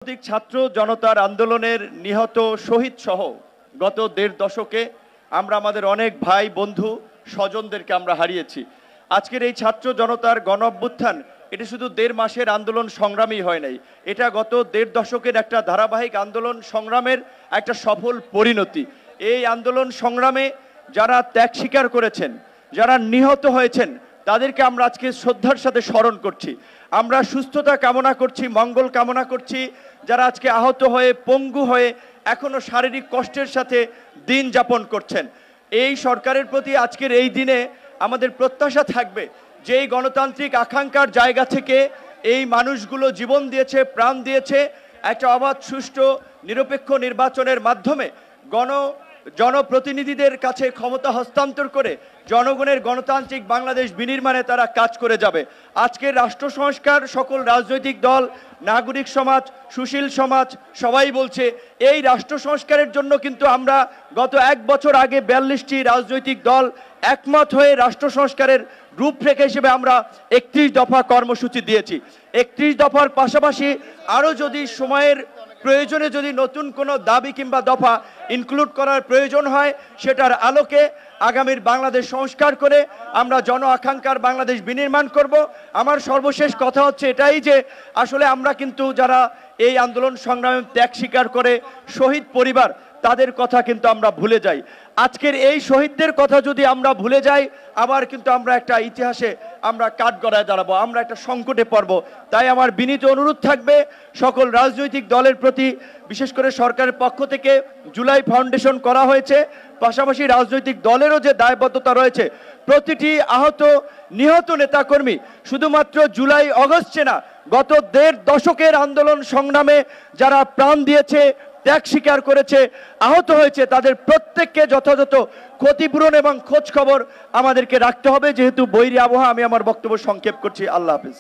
রাজনৈতিক ছাত্র জনতার আন্দোলনের নিহত শহীদ সহ গত দেড় দশকে আমরা আমাদের অনেক ভাই বন্ধু স্বজনদেরকে আমরা হারিয়েছি। আজকের এই ছাত্র জনতার গণ অভ্যুত্থান এটি শুধু দেড় মাসের আন্দোলন সংগ্রামই হয় নাই, এটা গত দেড় দশকের একটা ধারাবাহিক আন্দোলন সংগ্রামের একটা সফল পরিণতি। এই আন্দোলন সংগ্রামে যারা ত্যাগ স্বীকার করেছেন, যারা নিহত হয়েছেন, তাদেরকে আমরা আজকে শ্রদ্ধার সাথে স্মরণ করছি। আমরা সুস্থতা কামনা করছি, মঙ্গল কামনা করছি। যারা আজকে আহত হয়ে পঙ্গু হয়ে এখনো শারীরিক কষ্টের সাথে দিন যাপন করছেন, এই সরকারের প্রতি আজকের এই দিনে আমাদের প্রত্যাশা থাকবে যে এই গণতান্ত্রিক আকাঙ্ক্ষার জায়গা থেকে এই মানুষগুলো জীবন দিয়েছে, প্রাণ দিয়েছে, একটা অবাধ সুষ্ঠু নিরপেক্ষ নির্বাচনের মাধ্যমে জনপ্রতিনিধিদের কাছে ক্ষমতা হস্তান্তর করে জনগণের গণতান্ত্রিক বাংলাদেশ বিনির্মাণে তারা কাজ করে যাবে। আজকের রাষ্ট্র সংস্কার সকল রাজনৈতিক দল, নাগরিক সমাজ, সুশীল সমাজ সবাই বলছে এই রাষ্ট্র সংস্কারের জন্য কিন্তু আমরা গত এক বছর আগে 42টি রাজনৈতিক দল একমত হয়ে রাষ্ট্র সংস্কারের রূপরেখা হিসেবে আমরা 31 দফা কর্মসূচি দিয়েছি। 31 দফার পাশাপাশি আরও যদি সময়ের প্রয়োজনে যদি নতুন কোনো দাবি কিংবা দফা ইনক্লুড করার প্রয়োজন হয়, সেটার আলোকে আগামীর বাংলাদেশ সংস্কার করে আমরা জন আকাঙ্ক্ষার বাংলাদেশ বিনির্মাণ করব। আমার সর্বশেষ কথা হচ্ছে এটাই যে আসলে আমরা কিন্তু যারা এই আন্দোলন সংগ্রামে ত্যাগ স্বীকার করে শহীদ পরিবার, তাদের কথা কিন্তু আমরা ভুলে যাই। আজকের এই শহীদদের কথা যদি আমরা ভুলে যাই, আবার কিন্তু আমরা একটা ইতিহাসে আমরা কাঠগড়ায় দাঁড়াবো, আমরা একটা সংকটে পড়ব। তাই আমার বিনীত অনুরোধ থাকবে সকল রাজনৈতিক দলের প্রতি, বিশেষ করে সরকারের পক্ষ থেকে জুলাই ফাউন্ডেশন করা হয়েছে, পাশাপাশি রাজনৈতিক দলেরও যে দায়বদ্ধতা রয়েছে, প্রতিটি আহত নিহত নেতাকর্মী শুধুমাত্র জুলাই অগস্টে না, গত দেড় দশকের আন্দোলন সংগ্রামে যারা প্রাণ দিয়েছে, ত্যাগ স্বীকার করেছে, আহত হয়েছে, তাদের প্রত্যেককে যথাযথ ক্ষতিপূরণ এবং খোঁজ খবর আমাদেরকে রাখতে হবে। যেহেতু বৈরী আবহাওয়া, আমি আমার বক্তব্য সংক্ষেপ করছি। আল্লাহ হাফেজ।